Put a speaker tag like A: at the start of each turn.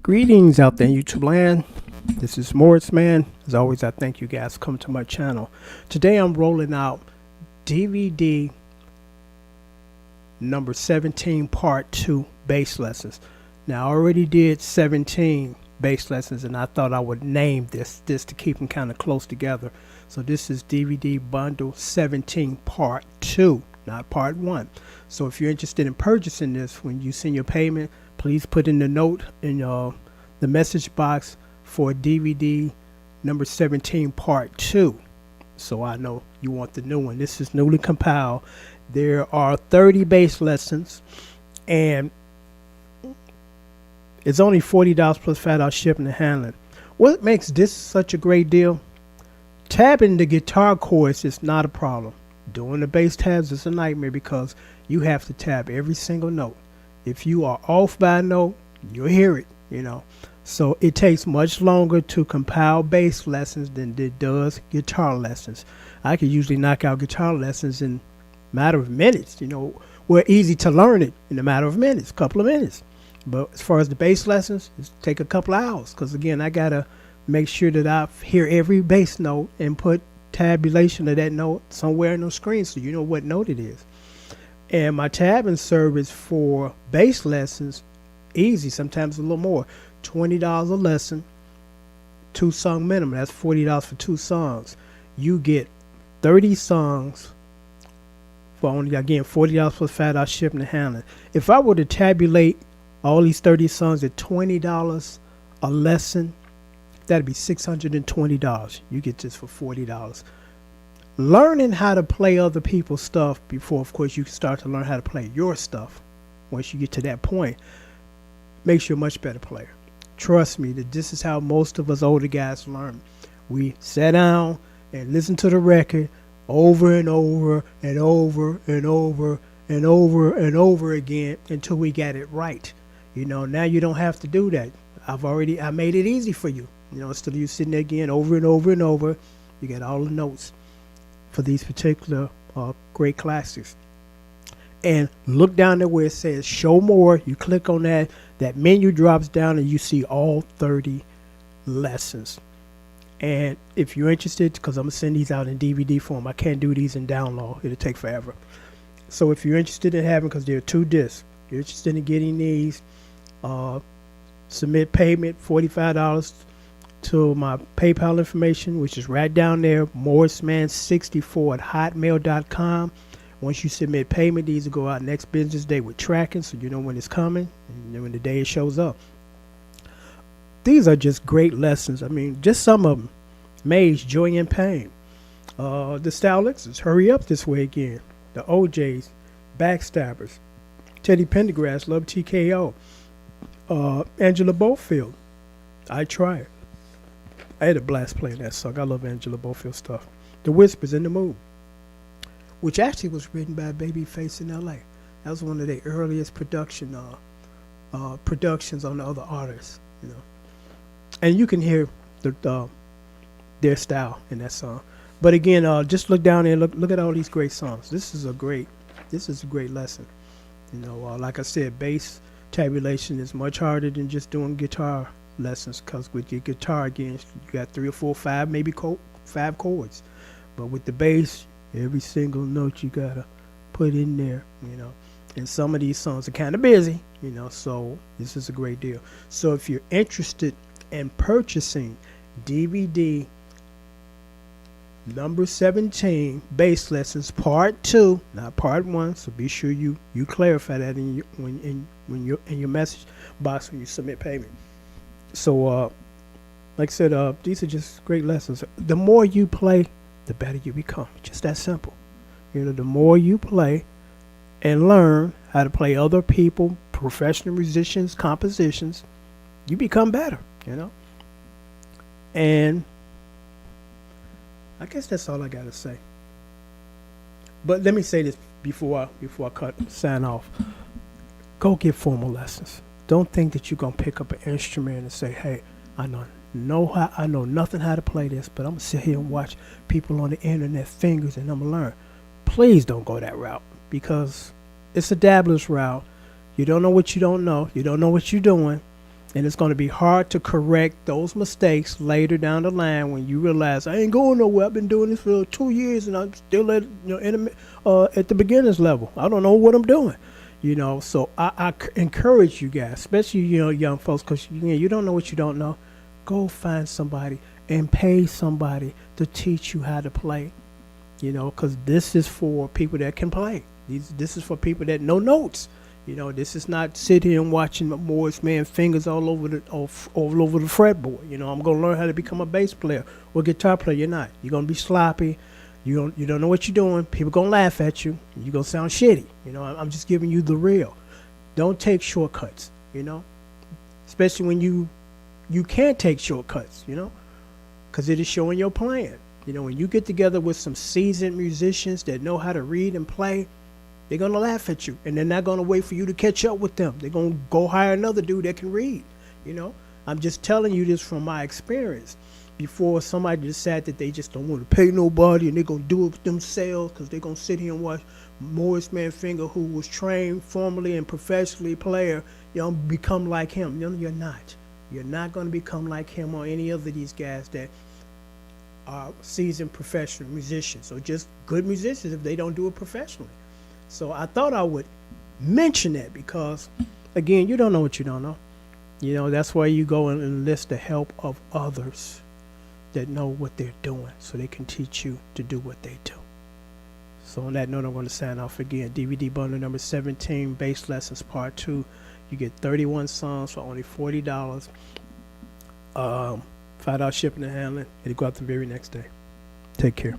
A: Greetings out there in YouTube land. This is Morris Man. As always, I thank you guys for coming to my channel. Today I'm rolling out DVD number 17 part 2 bass lessons. Now I already did 17 bass lessons and I thought I would name this to keep them kind of close together. So this is DVD bundle 17 part 2, not part 1. So if you're interested in purchasing this, when you send your payment, please put in the note in the message box for DVD number 17 part 2, so I know you want the new one. This is newly compiled. There are 30 bass lessons and it's only $40 plus $5 shipping and handling. What makes this such a great deal? Tabbing the guitar chords is not a problem. Doing the bass tabs is a nightmare because you have to tab every single note. If you are off by a note, you'll hear it, So it takes much longer to compile bass lessons than it does guitar lessons. I could usually knock out guitar lessons in a matter of minutes, We're easy to learn it in a matter of minutes, couple of minutes. But as far as the bass lessons, it take a couple of hours because, again, I got to make sure that I hear every bass note and put tabulation of that note somewhere on the screen so you know what note it is. And my tabbing service for bass lessons, easy, sometimes a little more, $20 a lesson, 2 song minimum. That's $40 for 2 songs. You get 30 songs for only, again, $40 plus $5 shipping and handling. If I were to tabulate all these 30 songs at $20 a lesson, that'd be $620. You get this for $40. Learning how to play other people's stuff before, of course, you can start to learn how to play your stuff. Once you get to that point, makes you a much better player. Trust me that this is how most of us older guys learn. We sat down and listened to the record over and over and over and over and over and over again until we got it right. Now you don't have to do that. I made it easy for you. Instead of you sitting there again over and over and over, you got all the notes for these particular great classics. And look down there where it says show more. You click on that menu drops down and you see all 30 lessons. And if you're interested, because I'm gonna send these out in DVD form, I can't do these in download, it'll take forever. So if you're interested in having, because there are 2 discs, you're interested in getting these, submit payment, $45 to my PayPal information, which is right down there, morrisman64@hotmail.com. Once you submit payment, these will go out next business day with tracking, so you know when it's coming and when the day it shows up. These are just great lessons. I mean, just some of them. Maze, Joy and Pain. The Stylistics, Hurry Up This Way Again. The Ojays, Backstabbers. Teddy Pendergrass, Love T.K.O. Angela Bofield, I Try It. I had a blast playing that song. I love Angela Bofield stuff. The Whispers, In the Mood, which actually was written by Babyface in L.A. That was one of their earliest productions on the other artists, And you can hear their style in that song. But again, just look down there and look at all these great songs. This is a great lesson. Like I said, bass tabulation is much harder than just doing guitar lessons, because with your guitar, again, you got 3 or 4, 5, maybe 5 chords. But with the bass, every single note you gotta put in there, And some of these songs are kind of busy, so this is a great deal. So if you're interested in purchasing DVD number 17 bass lessons part 2, not part 1, so be sure you clarify that in your message box when you submit payment. So like I said, these are just great lessons. The more you play, the better you become. Just that simple. The more you play and learn how to play other people, professional musicians, compositions, you become better, And I guess that's all I gotta say. But let me say this before I sign off. Go get formal lessons. Don't think that you're gonna pick up an instrument and say, "Hey, I know nothing how to play this, but I'm gonna sit here and watch people on the internet fingers and I'm gonna learn." Please don't go that route, because it's a dabbler's route. You don't know what you don't know. You don't know what you're doing. And it's going to be hard to correct those mistakes later down the line when you realize I ain't going nowhere. I've been doing this for 2 years and I'm still at at the beginner's level. I don't know what I'm doing. So I encourage you guys, especially young folks, because you don't know what you don't know. Go find somebody and pay somebody to teach you how to play. Because this is for people that can play. This is for people that know notes. This is not sit here and watching Morris man fingers all over the fretboard. I'm gonna learn how to become a bass player or guitar player. You're not. You're gonna be sloppy. You don't know what you're doing. People gonna laugh at you. You're gonna sound shitty. I'm just giving you the real. Don't take shortcuts. Especially when you can't take shortcuts. Because it is showing your plan. When you get together with some seasoned musicians that know how to read and play, they're going to laugh at you, and they're not going to wait for you to catch up with them. They're going to go hire another dude that can read. I'm just telling you this from my experience. Before somebody decide that they just don't want to pay nobody and they're going to do it themselves because they're going to sit here and watch Morris Manfinger, who was trained formally and professionally player, become like him. You're not. You're not going to become like him or any other of these guys that are seasoned professional musicians or just good musicians if they don't do it professionally. So I thought I would mention that because, again, you don't know what you don't know. That's why you go and enlist the help of others that know what they're doing so they can teach you to do what they do. So on that note, I'm going to sign off again. DVD bundle number 17, Bass Lessons Part 2. You get 31 songs for only $40. $5 shipping and handling. It'll go out the very next day. Take care.